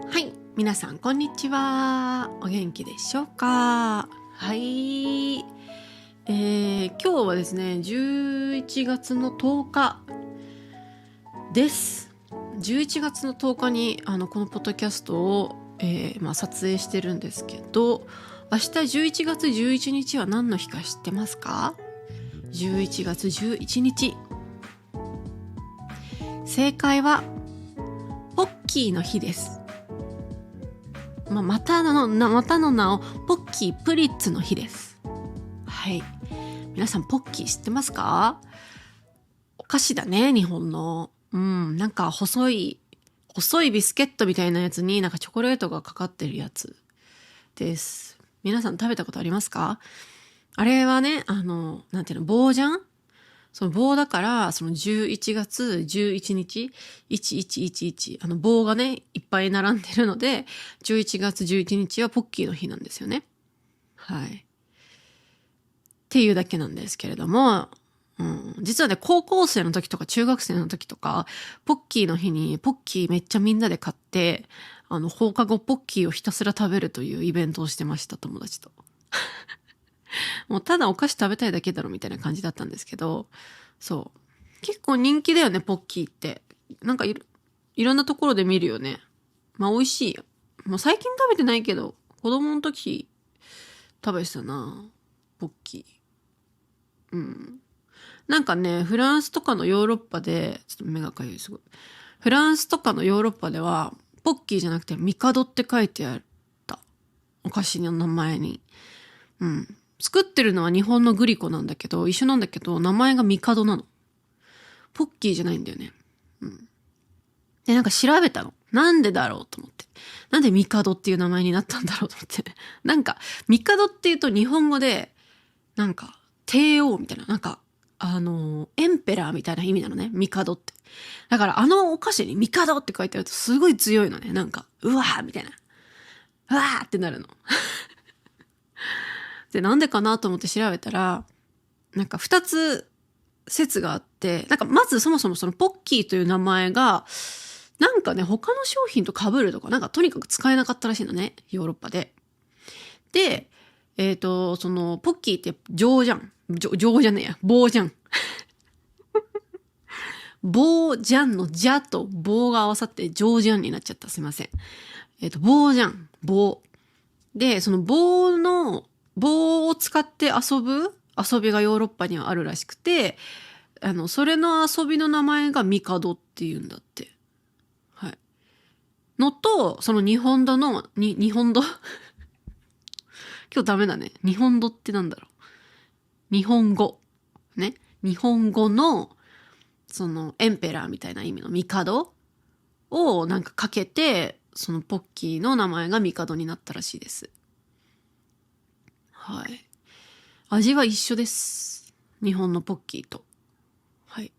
はい、皆さんこんにちは。お元気でしょうか？はい、今日はですね、11月の10日です。11月の10日にこのポッドキャストを、撮影してるんですけど、明日11月11日は何の日か知ってますか？11月11日。正解はポッキーの日です。またの名をポッキープリッツの日です。はい。皆さんポッキー知ってますか？お菓子だね、日本の。なんか細いビスケットみたいなやつになんかチョコレートがかかってるやつです。皆さん食べたことありますか？あれはね、なんていうの、棒じゃん？その棒だから、その11月11日、1111、棒がね、いっぱい並んでるので、11月11日はポッキーの日なんですよね。はい。っていうだけなんですけれども、実はね、高校生の時とか中学生の時とか、ポッキーの日にポッキーめっちゃみんなで買って、放課後ポッキーをひたすら食べるというイベントをしてました、友達と。もうただお菓子食べたいだけだろみたいな感じだったんですけど、そう。結構人気だよね、ポッキーって。なんかいろんなところで見るよね。まあ美味しいよ。もう最近食べてないけど、子供の時食べてたな、ポッキー。なんかね、フランスとかのヨーロッパで、ちょっと目がかゆいすごい。フランスとかのヨーロッパでは、ポッキーじゃなくてミカドって書いてあった。お菓子の名前に。作ってるのは日本のグリコなんだけど、一緒なんだけど、名前がミカドなの。ポッキーじゃないんだよね。で、なんか調べたの。なんでだろうと思って。なんでミカドっていう名前になったんだろうと思って。なんか、ミカドっていうと日本語で、なんか、帝王みたいな、なんか、エンペラーみたいな意味なのね。ミカドって。だからお菓子にミカドって書いてあるとすごい強いのね。なんか、うわーみたいな。うわーってなるの。で、なんでかなと思って調べたら、なんか二つ説があって、なんかまずそもそもそのポッキーという名前が、なんかね、他の商品と被るとか、なんかとにかく使えなかったらしいのね、ヨーロッパで。で、その、ポッキーって棒じゃん。棒じゃねえや、棒じゃん。棒じゃんのじゃと棒が合わさって上じゃんになっちゃった。すいません。棒じゃん。棒。で、その棒を使って遊びがヨーロッパにはあるらしくて、それの遊びの名前がミカドっていうんだって。はい。のと、その日本語の、日本語今日ダメだね。日本語ってなんだろう。日本語。ね。日本語の、その、エンペラーみたいな意味のミカドをなんかかけて、そのポッキーの名前がミカドになったらしいです。はい。味は一緒です。日本のポッキーと。はい。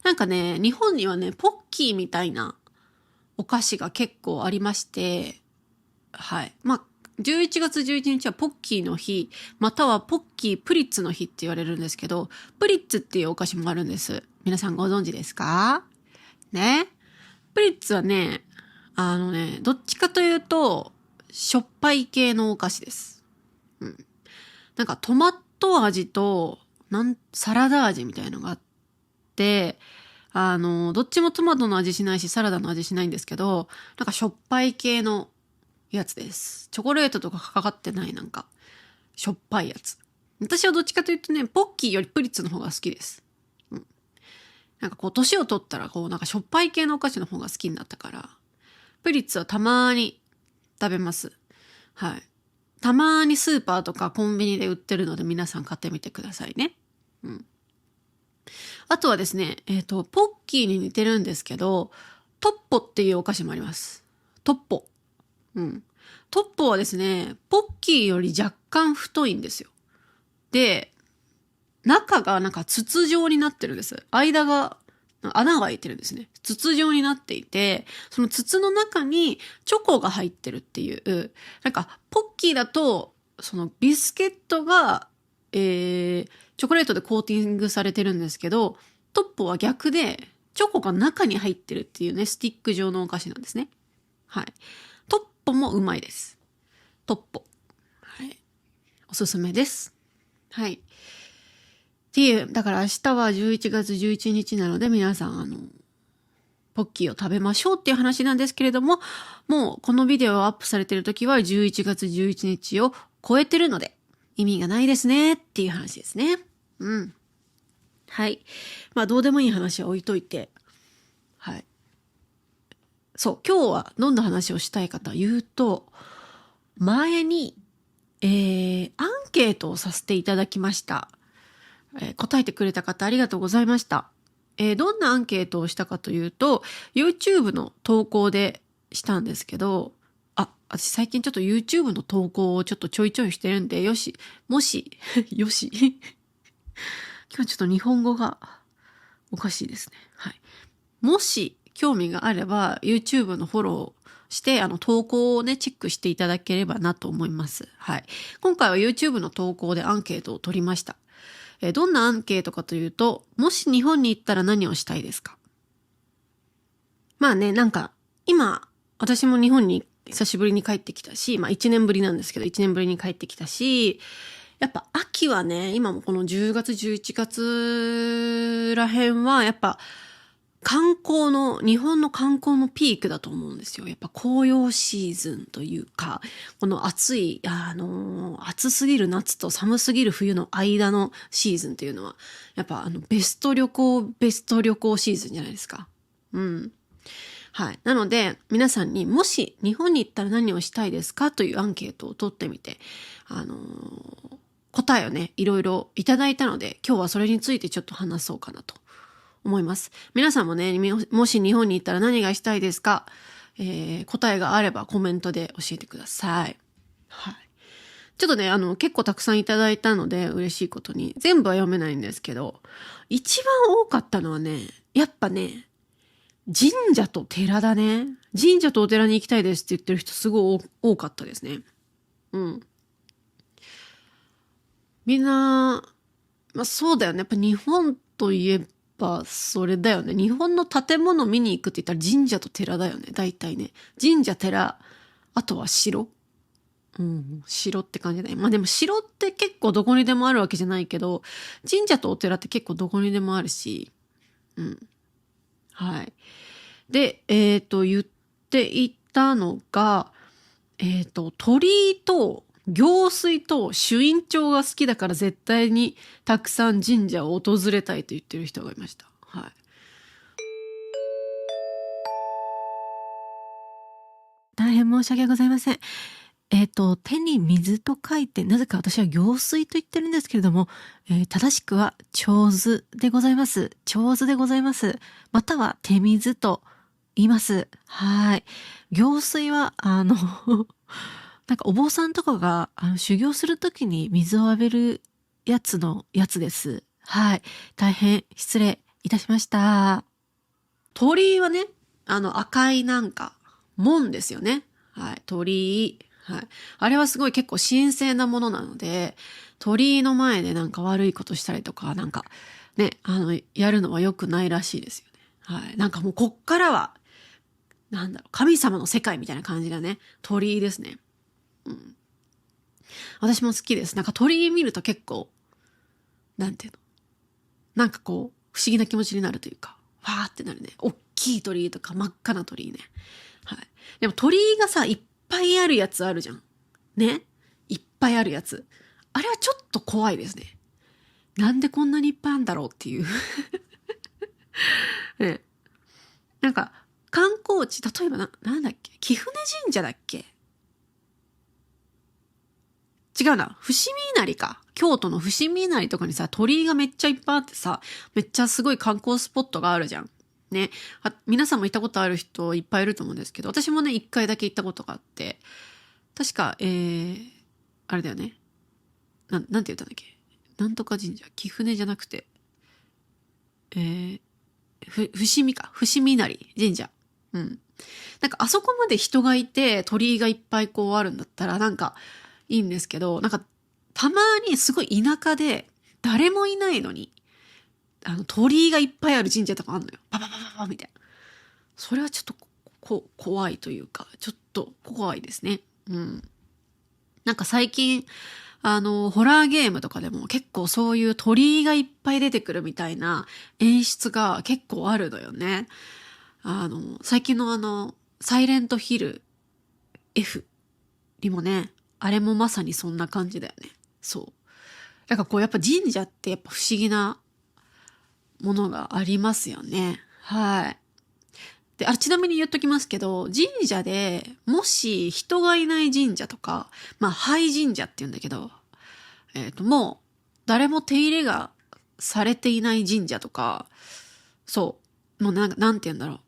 なんかね、日本にはね、ポッキーみたいなお菓子が結構ありまして、はい。11月11日はポッキーの日、またはポッキープリッツの日って言われるんですけど、プリッツっていうお菓子もあるんです。皆さんご存知ですか？ね。プリッツはね、どっちかというと、しょっぱい系のお菓子です。なんかトマト味と、サラダ味みたいのがあって、どっちもトマトの味しないし、サラダの味しないんですけど、なんかしょっぱい系のやつです。チョコレートとかかかってないなんか、しょっぱいやつ。私はどっちかというとね、ポッキーよりプリッツの方が好きです。なんかこう、年を取ったらこう、なんかしょっぱい系のお菓子の方が好きになったから、プリッツはたまーに食べます。はい。たまーにスーパーとかコンビニで売ってるので皆さん買ってみてくださいね。あとはですね、ポッキーに似てるんですけど、トッポっていうお菓子もあります。トッポ。トッポはですね、ポッキーより若干太いんですよ。で、中がなんか筒状になってるんです。間が、穴が開いてるんですね。筒状になっていて、その筒の中にチョコが入ってるっていう、なんか、ポッキーだと、そのビスケットが、チョコレートでコーティングされてるんですけど、トッポは逆で、チョコが中に入ってるっていうね、スティック状のお菓子なんですね。はい。トッポもうまいです。トッポ。はい。おすすめです。はい。っていう、だから明日は11月11日なので皆さんポッキーを食べましょうっていう話なんですけれども、もうこのビデオをアップされてる時は11月11日を超えてるので意味がないですねっていう話ですね。うん。はい。まあどうでもいい話は置いといて、はい。そう、今日はどんな話をしたいかというと、前に、アンケートをさせていただきました。答えてくれた方ありがとうございました。どんなアンケートをしたかというと、YouTube の投稿でしたんですけど、私最近ちょっと YouTube の投稿をちょっとちょいちょいしてるんで、よし、今日ちょっと日本語がおかしいですね。はい。もし興味があれば YouTube のフォローして、投稿をね、チェックしていただければなと思います。はい。今回は YouTube の投稿でアンケートを取りました。どんなアンケートかというと、もし日本に行ったら何をしたいですか？まあね、なんか、今、私も日本に久しぶりに帰ってきたし、まあ1年ぶりなんですけど、1年ぶりに帰ってきたし、やっぱ秋はね、今もこの10月、11月らへんは、やっぱ、日本の観光のピークだと思うんですよ。やっぱ紅葉シーズンというか、この暑すぎる夏と寒すぎる冬の間のシーズンっていうのは、やっぱベスト旅行シーズンじゃないですか。うん。はい。なので、皆さんにもし日本に行ったら何をしたいですかというアンケートを取ってみて、答えをね、いろいろいただいたので、今日はそれについてちょっと話そうかなと思います。皆さんもね、もし日本に行ったら何がしたいですか？答えがあればコメントで教えてください。はい。ちょっとね、結構たくさんいただいたので嬉しいことに、全部は読めないんですけど、一番多かったのはね、やっぱね、神社と寺だね。神社とお寺に行きたいですって言ってる人すごい多かったですね。うん。みんな、まあそうだよね。やっぱ日本といえばそれだよね。日本の建物見に行くって言ったら神社と寺だよね。大体ね。神社、寺、あとは城。うん、城って感じだね。まあでも城って結構どこにでもあるわけじゃないけど、神社とお寺って結構どこにでもあるし、うん。はい。で、言っていたのが、鳥居と行水と朱印帳が好きだから絶対にたくさん神社を訪れたいと言ってる人がいました。はい。大変申し訳ございません。手に水と書いて、なぜか私は行水と言ってるんですけれども、正しくは手水でございます。手水でございます。または手水と言います。はい。行水は、なんかお坊さんとかが修行するときに水を浴びるやつです。はい。大変失礼いたしました。鳥居はね、赤いなんか、門ですよね。はい。鳥居。はい。あれはすごい結構神聖なものなので、鳥居の前でなんか悪いことしたりとか、なんか、ね、やるのは良くないらしいですよね。はい。なんかもうこっからは、なんだろう、神様の世界みたいな感じだね。鳥居ですね。うん。私も好きです。なんか鳥居見ると結構、なんていうの、なんかこう、不思議な気持ちになるというか、ファーってなるね。大きい鳥居とか真っ赤な鳥居ね。はい。でも鳥居がさ、いっぱいあるやつあるじゃん。ね。いっぱいあるやつ。あれはちょっと怖いですね。なんでこんなにいっぱいあるんだろうっていう。ね。なんか、観光地、例えばなんだっけ、貴船神社だっけ、違うな。伏見稲荷か。京都の伏見稲荷とかにさ、鳥居がめっちゃいっぱいあってさ、めっちゃすごい観光スポットがあるじゃん。ね。皆さんも行ったことある人いっぱいいると思うんですけど、私もね、一回だけ行ったことがあって、確か、あれだよね。なんて言ったんだっけ。なんとか神社。貴船じゃなくて、伏見か。伏見稲荷神社。うん。なんかあそこまで人がいて、鳥居がいっぱいこうあるんだったら、なんか、いいんですけど、なんか、たまにすごい田舎で、誰もいないのに、鳥居がいっぱいある神社とかあんのよ。パパパパパみたいな。それはちょっと怖いというか、ちょっと怖いですね。なんか最近、ホラーゲームとかでも結構そういう鳥居がいっぱい出てくるみたいな演出が結構あるのよね。最近のサイレントヒル F にもね、あれもまさにそんな感じだよね。そう。だからやっぱ神社ってやっぱ不思議なものがありますよね。はい。で、ちなみに言っときますけど、神社でもし人がいない神社とか、廃神社って言うんだけど、もう誰も手入れがされていない神社とか、もうなんて言うんだろう。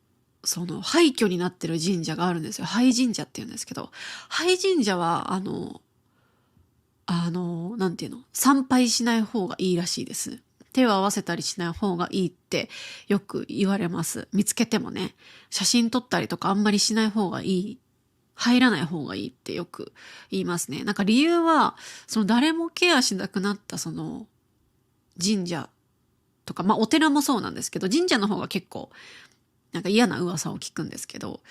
廃墟になってる神社があるんですよ。廃神社って言うんですけど、廃神社は、なんていうの、参拝しない方がいいらしいです。手を合わせたりしない方がいいってよく言われます。見つけてもね、写真撮ったりとかあんまりしない方がいい。入らない方がいいってよく言いますね。なんか理由は、誰もケアしなくなった神社とか、お寺もそうなんですけど、神社の方が結構、なんか嫌な噂を聞くんですけど、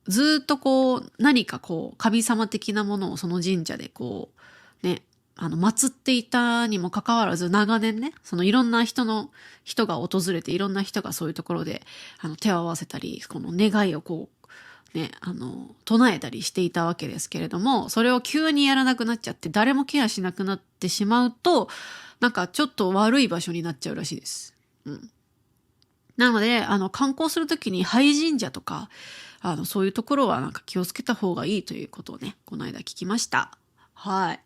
ずっと何か神様的なものをその神社で祀っていたにもかかわらず長年ね、いろんな人が訪れていろんな人がそういうところで手を合わせたり、この願いを唱えたりしていたわけですけれども、それを急にやらなくなっちゃって誰もケアしなくなってしまうと、なんかちょっと悪い場所になっちゃうらしいです。なので、観光するときに廃神社とか、そういうところはなんか気をつけた方がいいということをね、この間聞きました。はい。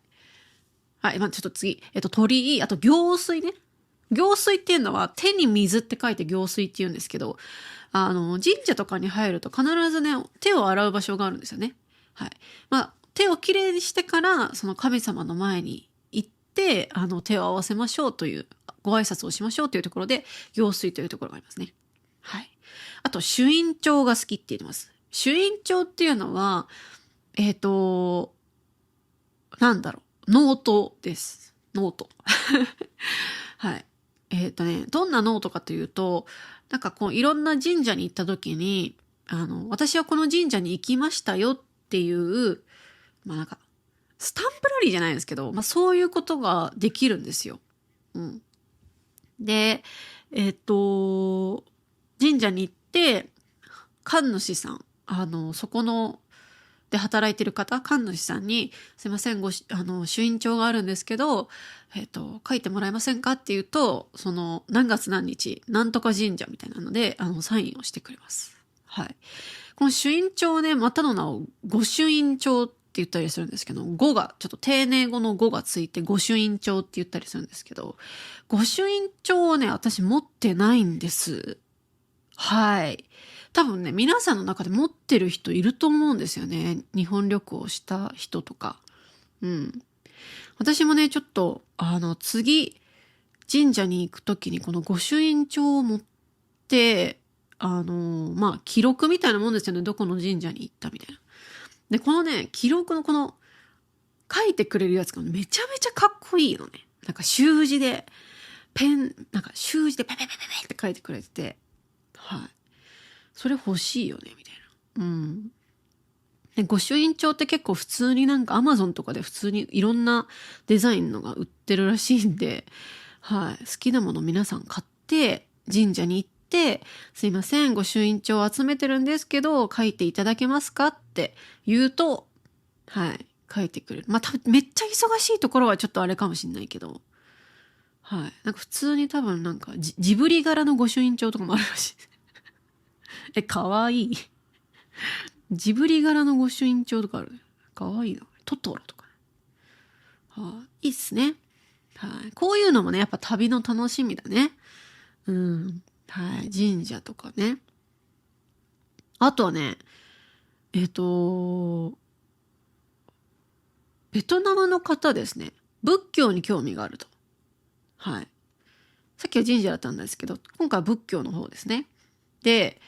はい、ちょっと次。鳥居、あと行水ね。行水っていうのは手に水って書いて行水って言うんですけど、神社とかに入ると必ずね、手を洗う場所があるんですよね。はい。手をきれいにしてから、その神様の前に行って、手を合わせましょうという、ご挨拶をしましょうというところで、行水というところがありますね。はい。あと、朱印帳が好きって言ってます。朱印帳っていうのは、なんだろう、ノートです。ノート。はい。どんなノートかというと、なんかいろんな神社に行った時に、私はこの神社に行きましたよっていう、なんか、スタンプラリーじゃないですけど、そういうことができるんですよ。で、神社に行って、神主さん、そこの、で働いてる方、神主さんに、すいません、朱印帳があるんですけど、書いてもらえませんかって言うと、何月何日、なんとか神社みたいなので、サインをしてくれます。はい。この朱印帳ね、またの名を御朱印帳って言ったりするんですけど、語が、ちょっと丁寧語の語がついて御朱印帳って言ったりするんですけど、御朱印帳をね、私持ってないんです。はい。多分ね、皆さんの中で持ってる人いると思うんですよね。日本旅行した人とか。私もね、ちょっと、次、神社に行くときにこの御朱印帳を持って、記録みたいなもんですよね。どこの神社に行ったみたいな。で、このね、記録の書いてくれるやつがめちゃめちゃかっこいいのね。なんか習字で、習字でペペペペペって書いてくれてて、はい。それ欲しいよね、みたいな。で、御朱印帳って結構普通になんか Amazon とかで普通にいろんなデザインのが売ってるらしいんで、はい。好きなもの皆さん買って、神社に行って、すいません、御朱印帳を集めてるんですけど、書いていただけますかって言うと、はい。書いてくれる。多分めっちゃ忙しいところはちょっとあれかもしんないけど、はい。なんか普通に多分なんかジブリ柄の御朱印帳とかもあるらしい。かわいい。ジブリ柄の御朱印帳とかある。かわいいな。トトロとか。いいっすね。はい。こういうのもね、やっぱ旅の楽しみだね。はい。神社とかね。あとはね、ベトナムの方ですね。仏教に興味があると。はい。さっきは神社だったんですけど、今回は仏教の方ですね。で、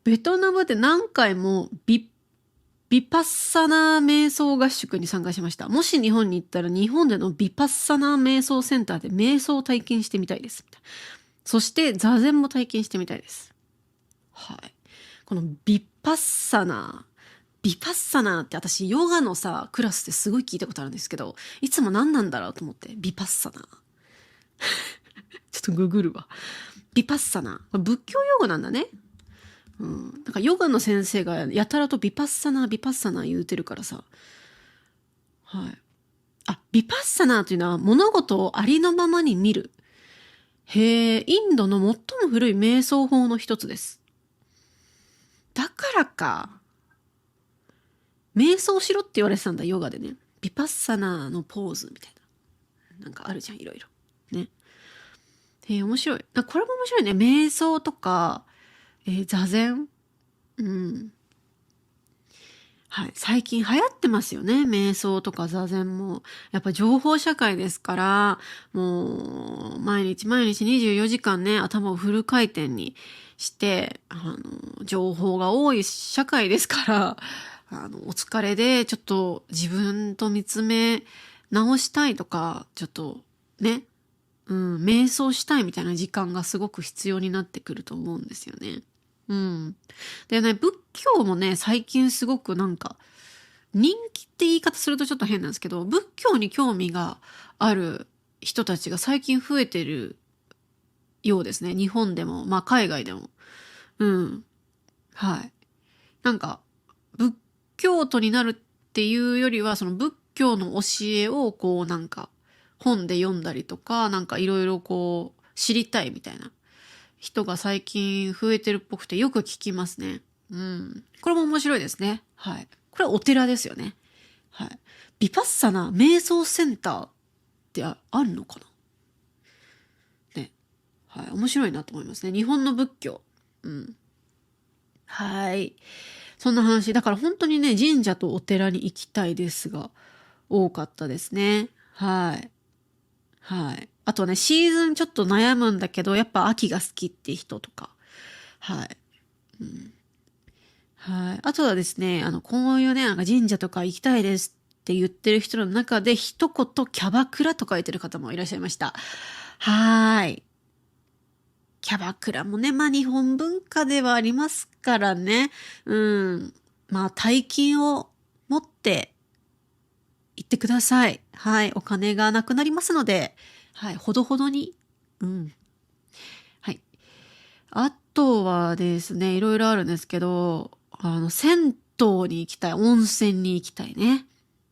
ベトナムで何回もビパッサナー瞑想合宿に参加しました。もし日本に行ったら日本でのビパッサナー瞑想センターで瞑想を体験してみたいです。そして座禅も体験してみたいです。はい。このビパッサナって私ヨガのさクラスですごい聞いたことあるんですけど、いつも何なんだろうと思って、ビパッサナちょっとググるわ。ビパッサナ、仏教用語なんだね。なんかヨガの先生がやたらとビパッサナ言うてるからさ。はい。ビパッサナというのは物事をありのままに見る。へえ、インドの最も古い瞑想法の一つです。だからか。瞑想しろって言われてたんだ、ヨガでね。ビパッサナのポーズみたいな。なんかあるじゃん、いろいろ。ね。面白い。これも面白いね。瞑想とか、座禅。はい。最近流行ってますよね。瞑想とか座禅も。やっぱ情報社会ですから、もう、毎日24時間ね、頭をフル回転にして、情報が多い社会ですから、お疲れで、ちょっと自分と見つめ直したいとか、ちょっと、ね、瞑想したいみたいな時間がすごく必要になってくると思うんですよね。でね、仏教もね、最近すごくなんか、人気って言い方するとちょっと変なんですけど、仏教に興味がある人たちが最近増えてるようですね。日本でも、海外でも。はい。なんか、仏教徒になるっていうよりは、その仏教の教えをこうなんか、本で読んだりとか、なんかいろいろこう、知りたいみたいな人が最近増えてるっぽくてよく聞きますね。これも面白いですね。はい。これはお寺ですよね。はい。ビパッサナ瞑想センターってあるのかなね。はい。面白いなと思いますね。日本の仏教。はい。そんな話。だから本当にね、神社とお寺に行きたいですが、多かったですね。はい。はい。あとね、シーズンちょっと悩むんだけど、やっぱ秋が好きって人とか。はい。はい。あとはですね、こういうね、なんか神社とか行きたいですって言ってる人の中で、一言キャバクラと書いてる方もいらっしゃいました。はーい。キャバクラもね、日本文化ではありますからね。大金を持って行ってください。はい。お金がなくなりますので、はい。ほどほどに。はい。あとはですね、いろいろあるんですけど、銭湯に行きたい。温泉に行きたいね。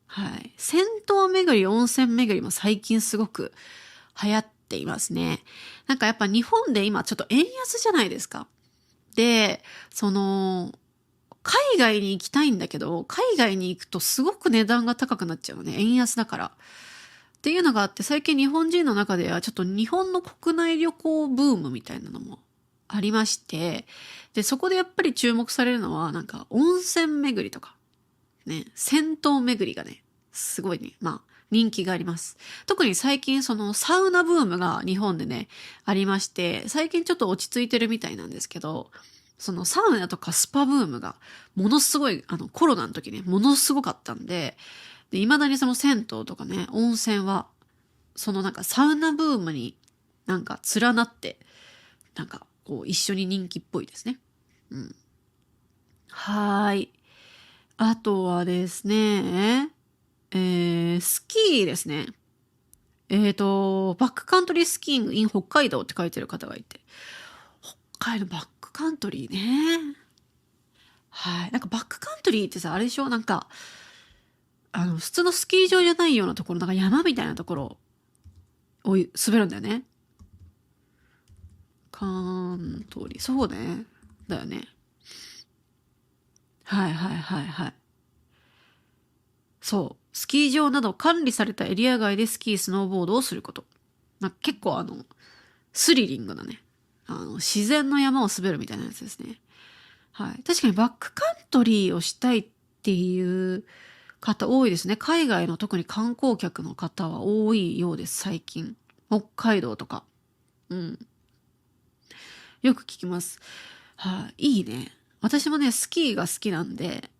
はい。銭湯巡り、温泉巡りも最近すごく流行っていますね。なんかやっぱ日本で今ちょっと円安じゃないですか。で、海外に行きたいんだけど、海外に行くとすごく値段が高くなっちゃうのね。円安だから。っていうのがあって、最近日本人の中ではちょっと日本の国内旅行ブームみたいなのもありまして、で、そこでやっぱり注目されるのは、なんか温泉巡りとか、ね、銭湯巡りがね、すごいね、人気があります。特に最近そのサウナブームが日本でね、ありまして、最近ちょっと落ち着いてるみたいなんですけど、そのサウナとかスパブームがものすごい、コロナの時ね、ものすごかったんで、未だにその銭湯とかね、温泉は、そのなんかサウナブームになんか連なって、なんかこう一緒に人気っぽいですね。はーい。あとはですね、スキーですね。バックカントリースキーイング in 北海道って書いてる方がいて。北海道バックカントリーね。はい。なんかバックカントリーってさ、あれでしょなんか、普通のスキー場じゃないようなところ、なんか山みたいなところを滑るんだよね。カントリー。そうね。だよね。はいはいはいはい。そう。スキー場など管理されたエリア外でスキー、スノーボードをすること。結構スリリングなね。自然の山を滑るみたいなやつですね。はい。確かにバックカントリーをしたいっていう方多いですね。海外の特に観光客の方は多いようです、最近。北海道とか。よく聞きます。はい。いいね。私もね、スキーが好きなんで、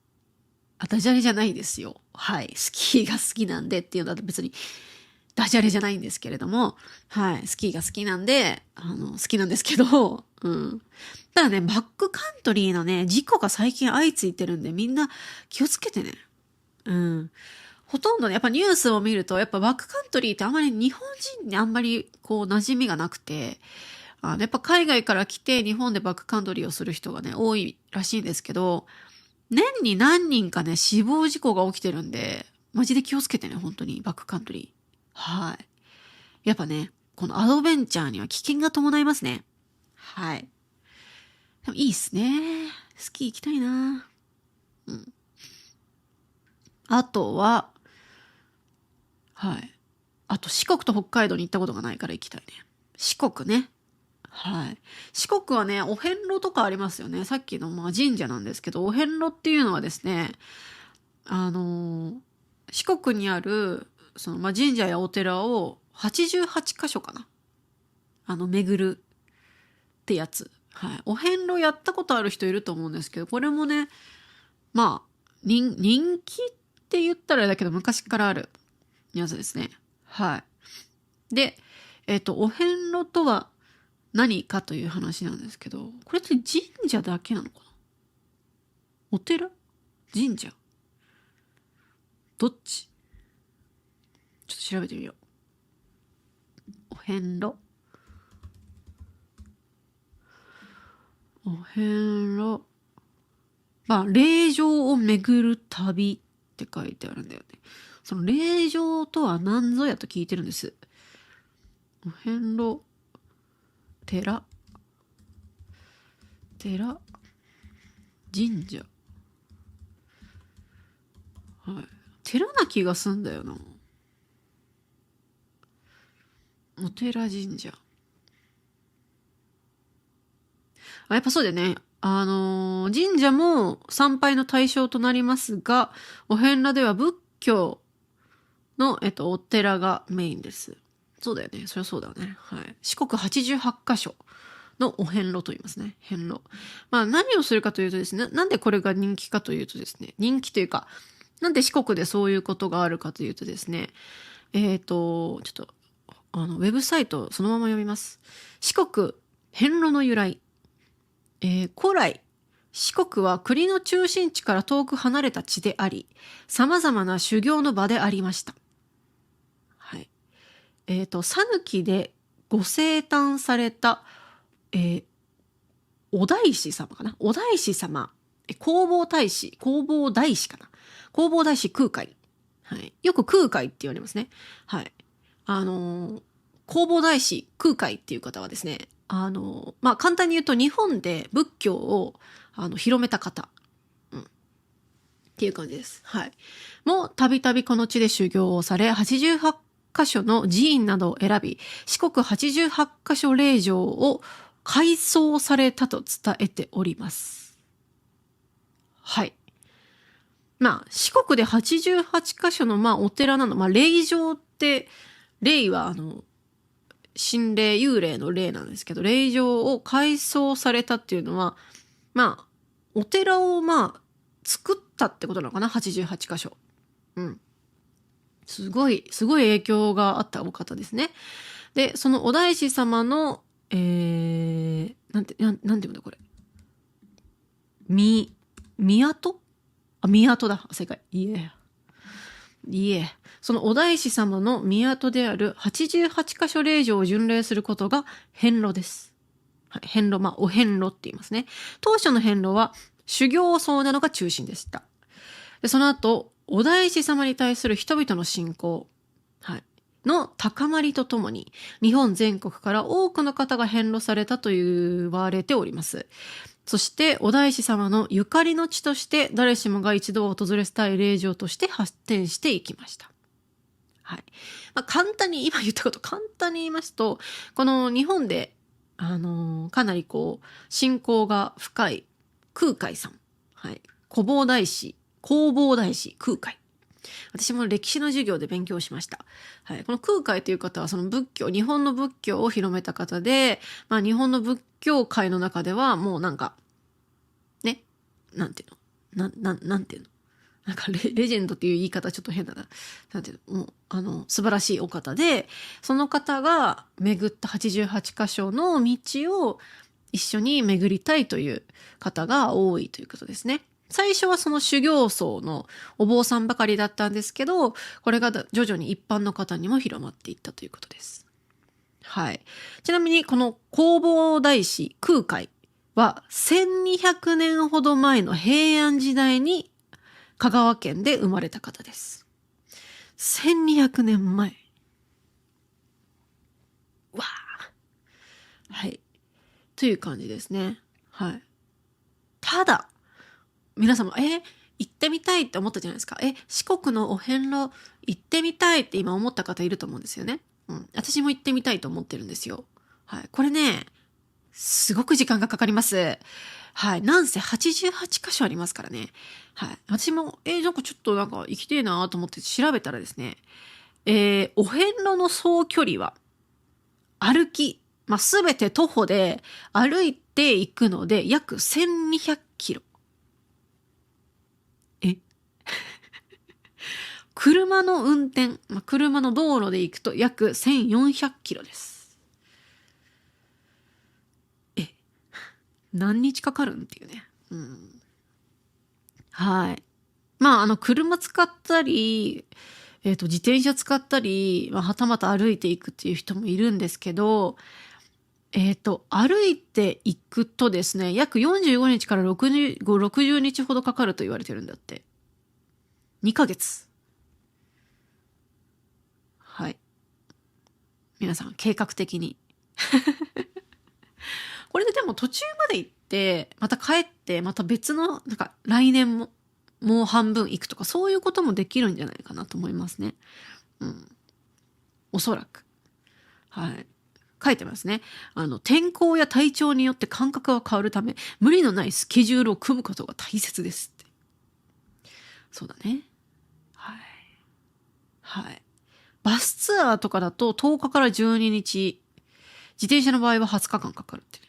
ダジャレじゃないですよ。はい。スキーが好きなんでっていうのは別にダジャレじゃないんですけれども、はい、スキーが好きなんで、好きなんですけど、うん。ただね、バックカントリーのね、事故が最近相次いでるんで、みんな気をつけてね。うん。ほとんどね、やっぱニュースを見ると、やっぱバックカントリーってあんまり日本人にあんまりこう馴染みがなくて、やっぱ海外から来て日本でバックカントリーをする人がね、多いらしいんですけど、年に何人かね、死亡事故が起きてるんで、マジで気をつけてね、本当に、バックカントリー。はい。やっぱね、このアドベンチャーには危険が伴いますね。はい。でもいいっすね。スキー行きたいな。うん。あとは、はい。あと四国と北海道に行ったことがないから行きたいね。四国ね。はい。四国はね、お遍路とかありますよね。さっきのまあ神社なんですけど、お遍路っていうのはですね、四国にある、まあ、神社やお寺を88箇所かな。巡るってやつ。はい。お遍路やったことある人いると思うんですけど、これもね、まあ、人気って言ったらあれだけど、昔からあるやつですね。はい。で、お遍路とは何かという話なんですけど、これって神社だけなのかな？お寺？神社？どっち？ちょっと調べてみよう。お遍路。お遍路。まあ、霊場を巡る旅って書いてあるんだよね。その霊場とは何ぞやと聞いてるんです。お遍路、寺、神社。はい。寺な気がすんだよな。お寺神社。やっぱそうだよね。神社も参拝の対象となりますが、お遍路では仏教の、お寺がメインです。そうだよね。そりゃそうだよね。はい。四国88箇所のお遍路と言いますね。遍路。まあ何をするかというとですね、なんでこれが人気かというとですね、人気というか、なんで四国でそういうことがあるかというとですね、ちょっと、ウェブサイトそのまま読みます。四国遍路の由来。古来、四国は国の中心地から遠く離れた地であり、様々な修行の場でありました。はい。讃岐でご生誕された、お大師様かな、お大師様、弘法大師かな、弘法大師空海。はい。よく空海って言われますね。はい。弘法大師空海っていう方はですね、まあ、簡単に言うと日本で仏教を広めた方、うん、っていう感じです。はい。もうたびたびこの地で修行をされ、88箇所の寺院などを選び、四国88箇所霊場を改装されたと伝えております。はい。まあ、四国で88箇所のまあお寺なの、まあ霊場って、霊は心霊、幽霊の霊なんですけど、霊場を改装されたっていうのは、まあ、お寺をまあ、作ったってことなのかな、88箇所。うん。すごい影響があったお方ですね。で、そのお大師様の、なんて読むんだこれ。宮戸だ。正解。いえ。そのお大師様の宮戸である88箇所霊場を巡礼することが遍路です。はい、遍路、まあ、お遍路って言いますね。当初の遍路は修行僧なのが中心でした。で、その後、お大師様に対する人々の信仰、はい、の高まりとともに、日本全国から多くの方が遍路されたと言われております。そして、お大師様のゆかりの地として、誰しもが一度訪れたい霊場として発展していきました。はい。まあ、今言ったこと簡単に言いますと、この日本で、かなりこう、信仰が深い空海さん。はい。弘法大師空海。私も歴史の授業で勉強しました。はい。この空海という方は、その日本の仏教を広めた方で、まあ日本の仏教界の中ではもうなんか、ね、なんていうのなんかレジェンドっていう言い方ちょっと変だな。なんていうの、もう、素晴らしいお方で、その方が巡った88箇所の道を一緒に巡りたいという方が多いということですね。最初はその修行僧のお坊さんばかりだったんですけど、これが徐々に一般の方にも広まっていったということです。はい。ちなみにこの弘法大師空海は1200年ほど前の平安時代に香川県で生まれた方です。1200年前。わあ。はい。という感じですね。はい。ただ、皆様、行ってみたいって思ったじゃないですか。四国のお遍路行ってみたいって今思った方いると思うんですよね。うん。私も行ってみたいと思ってるんですよ。はい。これね、すごく時間がかかります。はい。なんせ88箇所ありますからね。はい。私も、なんかちょっとなんか行きてえなと思って調べたらですね、お遍路の総距離は、歩き、すべて徒歩で歩いていくので、約1200キロ。車の運転、車の道路で行くと約1400キロです。何日かかるんっていうね。うん。はい。車使ったり、自転車使ったり、はたまた歩いていくっていう人もいるんですけど、歩いていくとですね、約45日から60日ほどかかると言われてるんだって。2ヶ月。はい。皆さん、計画的に。これででも途中まで行って、また帰って、また別の、なんか来年もう半分行くとか、そういうこともできるんじゃないかなと思いますね。うん。おそらく。はい。書いてますね。天候や体調によって感覚が変わるため、無理のないスケジュールを組むことが大切ですって。そうだね。はい。はい。バスツアーとかだと10日から12日、自転車の場合は20日間かかるってね。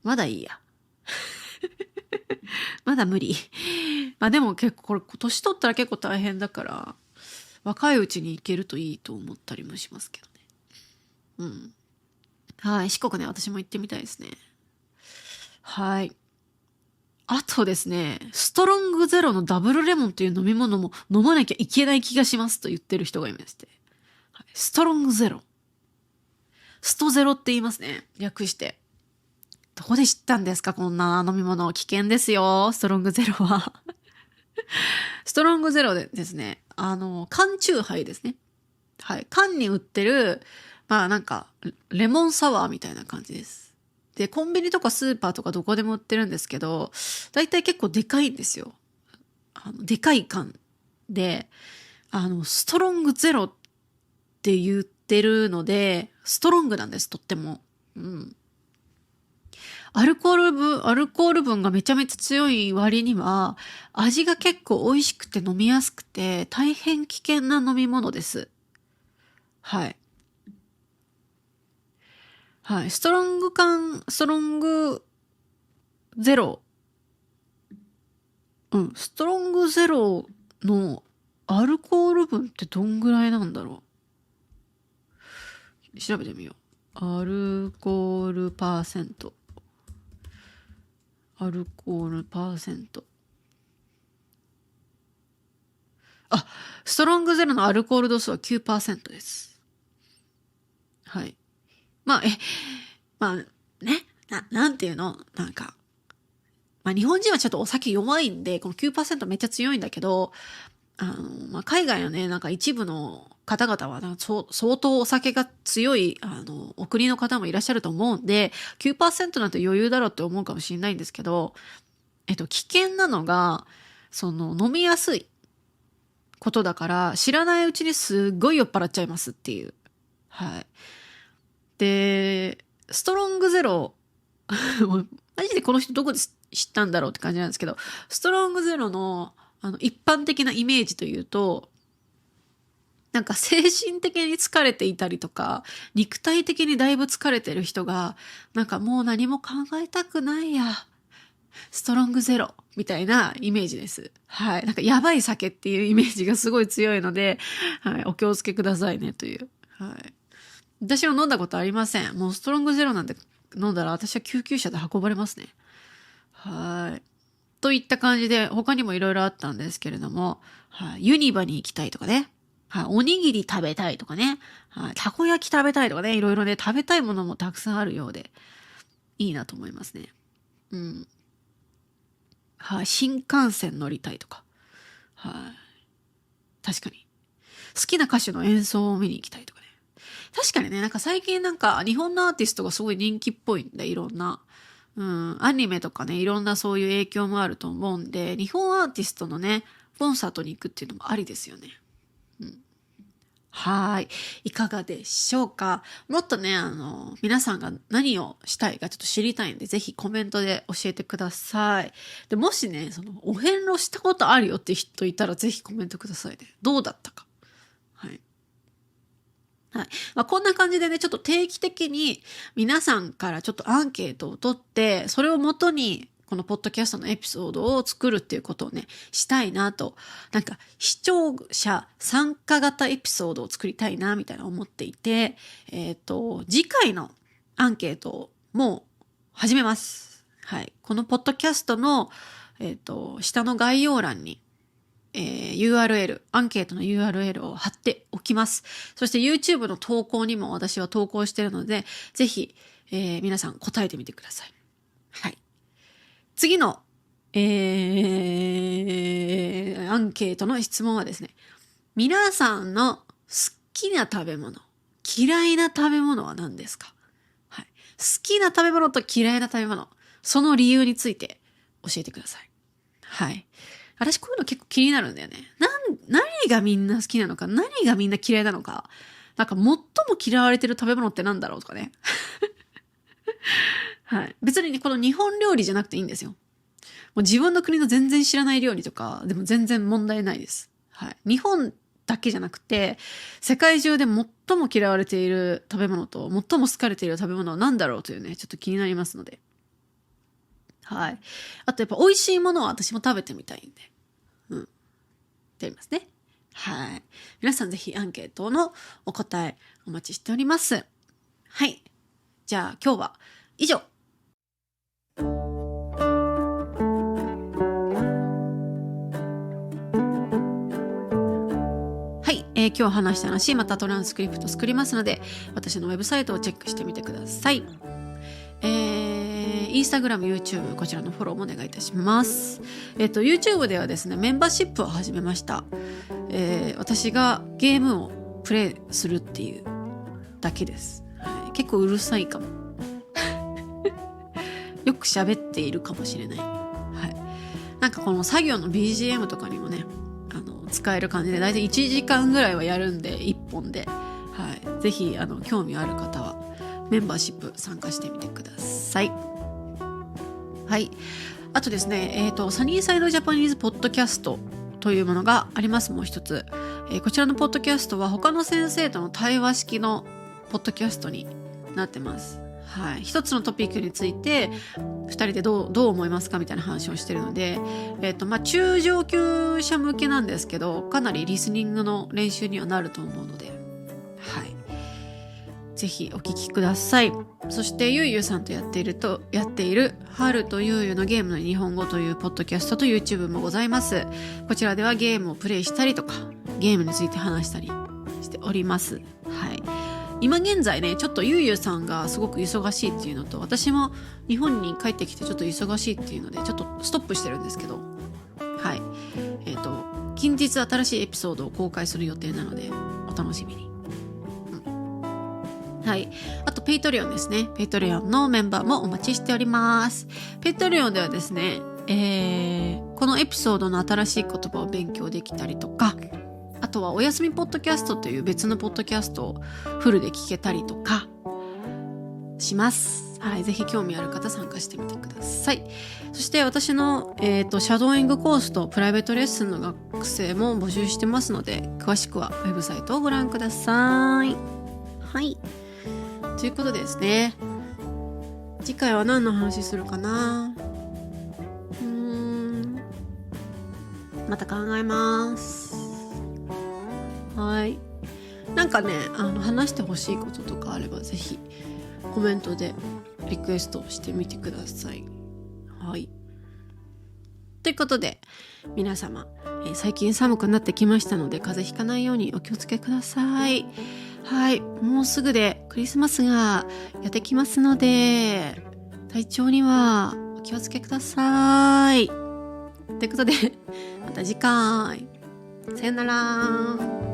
まだいいや。まだ無理。でも結構これ年取ったら結構大変だから、若いうちに行けるといいと思ったりもしますけどね。うん。はい。四国ね、私も行ってみたいですね。はい。あとですね、ストロングゼロのダブルレモンという飲み物も飲まなきゃいけない気がしますと言ってる人がいまして。はい、ストロングゼロ。ストゼロって言いますね。略して。どこで知ったんですかこんな飲み物。危険ですよ。ストロングゼロは。ストロングゼロでですね、缶チューハイですね。はい。缶に売ってる、なんか、レモンサワーみたいな感じです。で、コンビニとかスーパーとかどこでも売ってるんですけど、だいたい結構でかいんですよ。でかい缶で、ストロングゼロって言ってるので、ストロングなんです、とっても。うん。アルコール分がめちゃめちゃ強い割には、味が結構美味しくて飲みやすくて、大変危険な飲み物です。はい。はい。ストロングゼロ。うん。ストロングゼロのアルコール分ってどんぐらいなんだろう。調べてみよう。アルコールパーセント。アルコールパーセント。ストロングゼロのアルコール度数は 9% です。はい。ね。なんていうのなんか。日本人はちょっとお酒弱いんで、この 9% めっちゃ強いんだけど、海外のね、なんか一部の方々は相当お酒が強い、お国の方もいらっしゃると思うんで、9% なんて余裕だろうって思うかもしれないんですけど、危険なのが、飲みやすいことだから、知らないうちにすっごい酔っ払っちゃいますっていう。はい。で、ストロングゼロ、マジでこの人どこで知ったんだろうって感じなんですけど、ストロングゼロの、一般的なイメージというと、なんか精神的に疲れていたりとか、肉体的にだいぶ疲れてる人が、なんかもう何も考えたくないや。ストロングゼロみたいなイメージです。はい。なんかやばい酒っていうイメージがすごい強いので、はい。お気をつけくださいねという。はい。私は飲んだことありません。もうストロングゼロなんて飲んだら私は救急車で運ばれますね。はい。といった感じで他にもいろいろあったんですけれども、はい。ユニバに行きたいとかね。はい。おにぎり食べたいとかね。はい。たこ焼き食べたいとかね。いろいろね、食べたいものもたくさんあるようで、いいなと思いますね。うん。はい。新幹線乗りたいとか。はい。確かに。好きな歌手の演奏を見に行きたいとかね。確かにね、なんか最近なんか日本のアーティストがすごい人気っぽいんで、いろんな。うん、アニメとかね、いろんなそういう影響もあると思うんで、日本アーティストのね、コンサートに行くっていうのもありですよね。うん。はい。いかがでしょうか。もっとね、皆さんが何をしたいかちょっと知りたいんで、ぜひコメントで教えてください。で、もしね、お遍路したことあるよって人いたら、ぜひコメントくださいね。どうだったか。はい。はい。まあ、こんな感じでね、ちょっと定期的に皆さんからちょっとアンケートを取って、それをもとに、このポッドキャストのエピソードを作るっていうことをね、したいなと。なんか、視聴者参加型エピソードを作りたいな、みたいな思っていて、次回のアンケートをもう始めます。はい。このポッドキャストの、下の概要欄に、URL、アンケートの URL を貼っておきます。そして YouTube の投稿にも私は投稿しているので、ぜひ、皆さん答えてみてください。はい。次の、アンケートの質問はですね、皆さんの好きな食べ物、嫌いな食べ物は何ですか？はい。好きな食べ物と嫌いな食べ物、その理由について教えてください。はい。私こういうの結構気になるんだよね。何がみんな好きなのか、何がみんな嫌いなのか。なんか最も嫌われてる食べ物ってなんだろうとかね。はい。別にね、この日本料理じゃなくていいんですよ。もう自分の国の全然知らない料理とか、でも全然問題ないです。はい。日本だけじゃなくて、世界中で最も嫌われている食べ物と、最も好かれている食べ物は何だろうというね、ちょっと気になりますので。はい。あとやっぱ美味しいものは私も食べてみたいんで。うん。ってありますね。はい。皆さんぜひアンケートのお答えお待ちしております。はい。じゃあ今日は以上。はい、今日話した話、またトランスクリプト作りますので、私のウェブサイトをチェックしてみてください。インスタグラム、YouTube、こちらのフォローもお願いいたします。YouTube ではですね、メンバーシップを始めました。私がゲームをプレイするっていうだけです。はい、結構うるさいかも。よく喋っているかもしれない。はい。なんかこの作業の BGM とかにもね、使える感じで、だいたい1時間ぐらいはやるんで、1本で。はい。ぜひ、興味ある方は、メンバーシップ参加してみてください。はい。あとですね、サニーサイドジャパニーズポッドキャストというものがあります、もう一つ。こちらのポッドキャストは他の先生との対話式のポッドキャストになってます。はい。一つのトピックについて、二人でどう思いますかみたいな話をしてるので、中上級者向けなんですけど、かなりリスニングの練習にはなると思うので、はい。ぜひお聞きください。そしてゆうゆうさんとやっている春とゆうゆうのゲームの日本語というポッドキャストと YouTube もございます。こちらではゲームをプレイしたりとかゲームについて話したりしております。はい。今現在ね、ちょっとゆうゆうさんがすごく忙しいっていうのと、私も日本に帰ってきてちょっと忙しいっていうのでちょっとストップしてるんですけど、はい。近日新しいエピソードを公開する予定なのでお楽しみに。はい。あと、ペイトリオンですね。ペイトリオンのメンバーもお待ちしております。ペイトリオンではですね、このエピソードの新しい言葉を勉強できたりとか、あとはおやすみポッドキャストという別のポッドキャストをフルで聞けたりとかします。はい。ぜひ興味ある方参加してみてください。そして私の、シャドーイングコースとプライベートレッスンの学生も募集してますので、詳しくはウェブサイトをご覧ください。はい。ということでですね、次回は何の話するかな。また考えます。はい。なんかね、話してほしいこととかあればぜひコメントでリクエストしてみてください。はい。ということで皆様、最近寒くなってきましたので風邪ひかないようにお気をつけください。はい。もうすぐでクリスマスがやってきますので体調にはお気をつけください。ということでまた次回。さよなら。